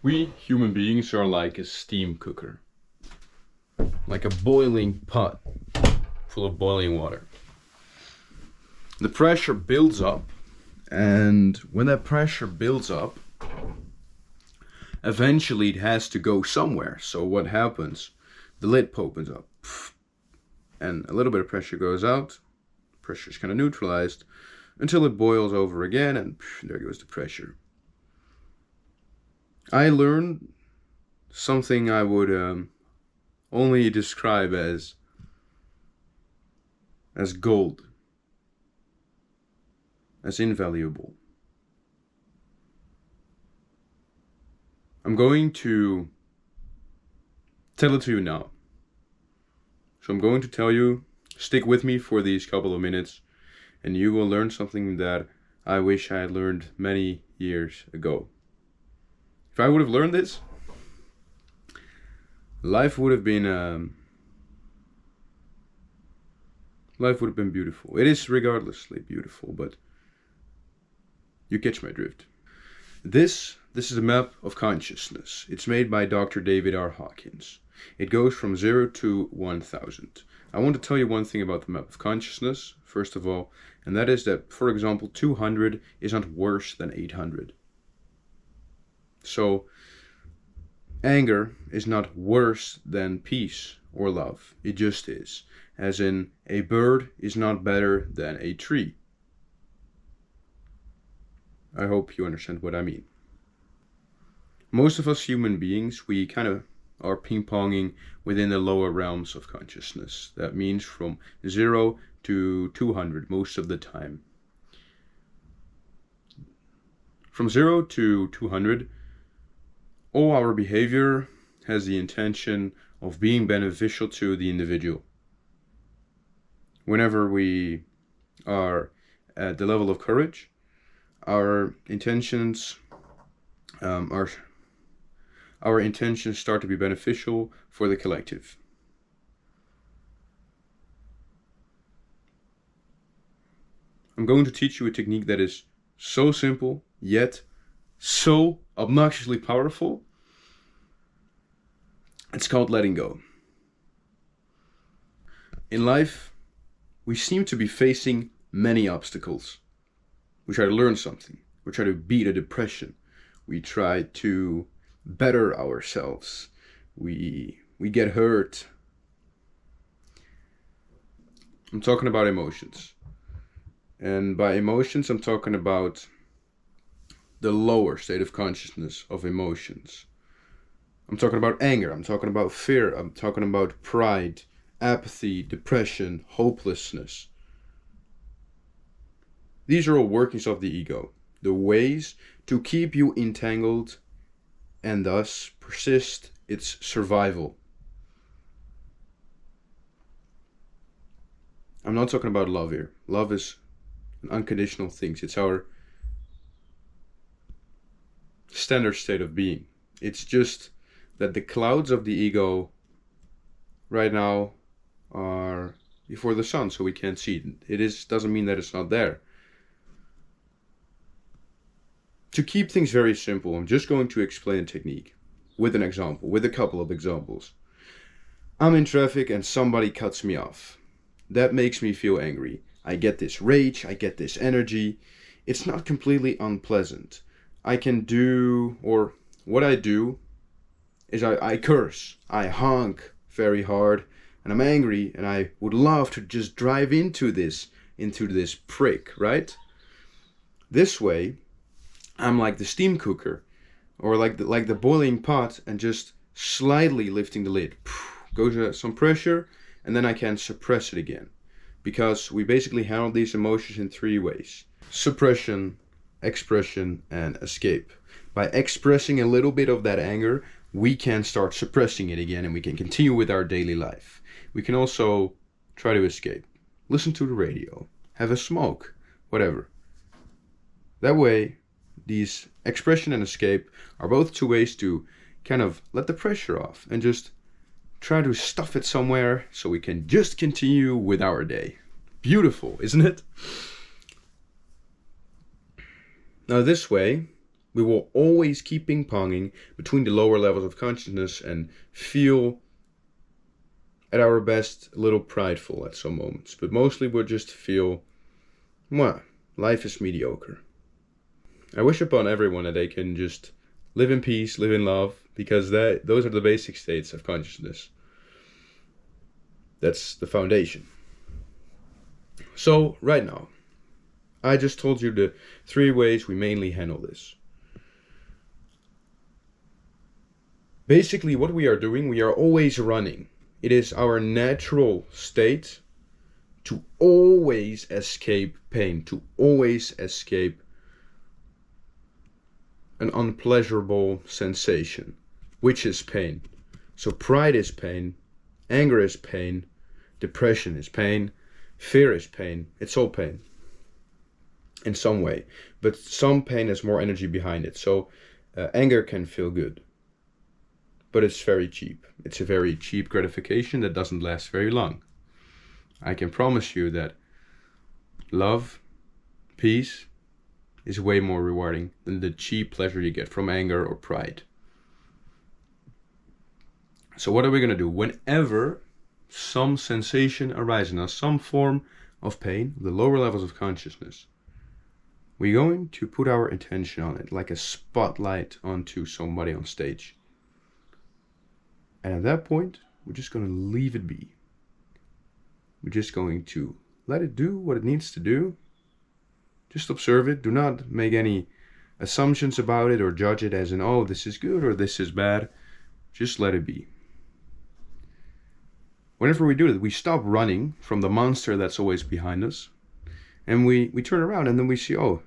We human beings are like a steam cooker, like a boiling pot full of boiling water. The pressure builds up, and when that pressure builds up, eventually it has to go somewhere. So what happens? The lid opens up, and a little bit of pressure goes out. Pressure is kind of neutralized until it boils over again, and there goes the pressure. I learned something I would only describe as gold, as invaluable. I'm going to tell it to you now. So I'm going to tell you, stick with me for these couple of minutes, and you will learn something that I wish I had learned many years ago. If I would have learned this, life would have been beautiful. It is regardlessly beautiful, but you catch my drift. This is a map of consciousness. It's made by Dr. David R. Hawkins. It goes from 0 to 1000. I want to tell you one thing about the map of consciousness, first of all, and that is that, for example, 200 is not worse than 800. So, anger is not worse than peace or love. It just is. As in, a bird is not better than a tree. I hope you understand what I mean. Most of us human beings, we kind of are ping-ponging within the lower realms of consciousness. That means from 0 to 200 most of the time. From 0 to 200, all our behavior has the intention of being beneficial to the individual. Whenever we are at the level of courage, our intentions start to be beneficial for the collective. I'm going to teach you a technique that is so simple, yet so obnoxiously powerful. It's called letting go. In life, we seem to be facing many obstacles. We try to learn something. We try to beat a depression. We try to better ourselves. We get hurt. I'm talking about emotions. And by emotions, I'm talking about the lower state of consciousness of emotions. I'm talking about anger. I'm talking about fear. I'm talking about pride, apathy, depression, hopelessness. These are all workings of the ego, the ways to keep you entangled and thus persist its survival. I'm not talking about love here. Love is an unconditional thing. It's our standard state of being. It's just that the clouds of the ego right now are before the sun, so we can't see it. Doesn't mean that it's not there. To keep things very simple, I'm just going to explain a technique with an example, with a couple of examples. I'm in traffic and somebody cuts me off. That makes me feel angry. I get this rage, I get this energy. It's not completely unpleasant. What I do is I curse, I honk very hard, and I'm angry, and I would love to just drive into this prick, right? This way, I'm like the steam cooker, or like the boiling pot, and just slightly lifting the lid. Goes some pressure, and then I can suppress it again. Because we basically handle these emotions in 3 ways: suppression, expression, and escape. By expressing a little bit of that anger, we can start suppressing it again, and we can continue with our daily life. We can also try to escape. Listen to the radio, have a smoke, whatever. That way, these expression and escape are both 2 ways to kind of let the pressure off and just try to stuff it somewhere so we can just continue with our day. Beautiful, isn't it? Now this way, We will always keep ping-ponging between the lower levels of consciousness and feel at our best a little prideful at some moments. But mostly we'll just feel, well, life is mediocre. I wish upon everyone that they can just live in peace, live in love, because those are the basic states of consciousness. That's the foundation. So, right now, I just told you the 3 ways we mainly handle this. Basically, what we are doing, we are always running. It is our natural state to always escape pain, to always escape an unpleasurable sensation, which is pain. So pride is pain, anger is pain, depression is pain, fear is pain. It's all pain in some way, but some pain has more energy behind it. So anger can feel good, but it's very cheap. It's a very cheap gratification that doesn't last very long. I can promise you that love, peace, is way more rewarding than the cheap pleasure you get from anger or pride. So what are we going to do? Whenever some sensation arises in us, some form of pain, the lower levels of consciousness, we're going to put our attention on it like a spotlight onto somebody on stage. And at that point, we're just going to leave it be. We're just going to let it do what it needs to do. Just observe it. Do not make any assumptions about it or judge it as in, oh, this is good or this is bad. Just let it be. Whenever we do that, we stop running from the monster that's always behind us. And we turn around and then we see, oh,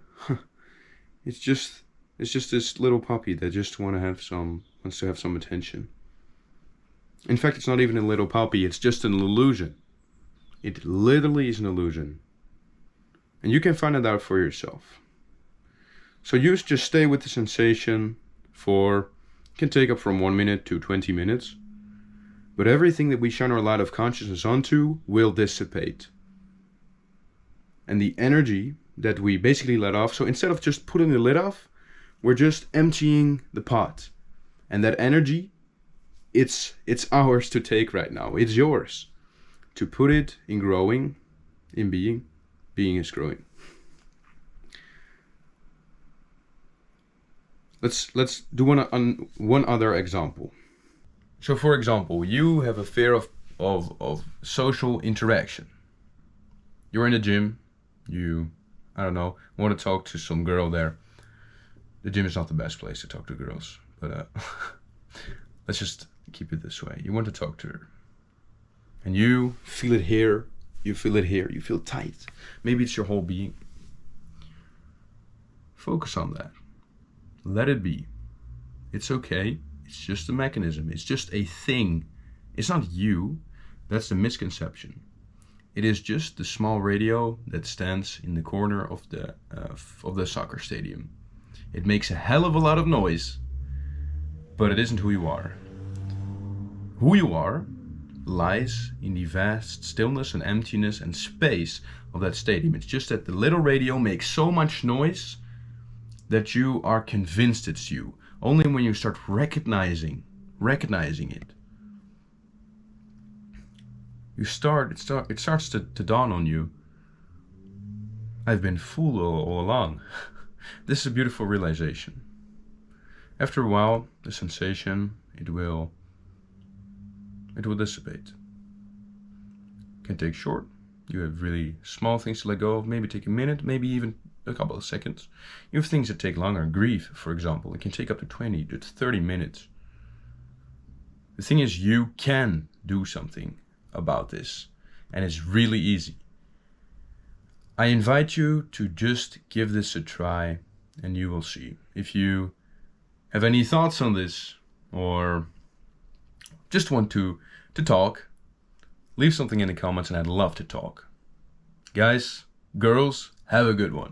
it's just this little puppy that just wants to have some attention. In fact, it's not even a little puppy. It's just an illusion. It literally is an illusion. And you can find it out for yourself. So you just stay with the sensation for, it can take up from 1 minute to 20 minutes. But everything that we shine our light of consciousness onto will dissipate. And the energy that we basically let off, so instead of just putting the lid off, we're just emptying the pot. And that energy, it's ours to take right now. It's yours to put it in growing, in being. Being is growing. Let's do one other example. So for example, you have a fear of social interaction. You're in the gym, I don't know, want to talk to some girl there. The gym is not the best place to talk to girls, but let's just keep it this way. You want to talk to her. And you feel it here, you feel it here, you feel tight. Maybe it's your whole being. Focus on that. Let it be. It's okay. It's just a mechanism. It's just a thing. It's not you. That's the misconception. It is just the small radio that stands in the corner of the soccer stadium. It makes a hell of a lot of noise, but it isn't who you are. Who you are lies in the vast stillness and emptiness and space of that stadium. It's just that the little radio makes so much noise that you are convinced it's you. Only when you start recognizing it, it starts to dawn on you. I've been fooled all along. This is a beautiful realization. After a while, the sensation, it will dissipate. It can take short. You have really small things to let go of, maybe take a minute, maybe even a couple of seconds. You have things that take longer. Grief, for example, it can take up to 20 to 30 minutes. The thing is, you can do something about this, and it's really easy. I invite you to just give this a try, and you will see. If you have any thoughts on this, or just want to talk, leave something in the comments and I'd love to talk. Guys, girls, have a good one.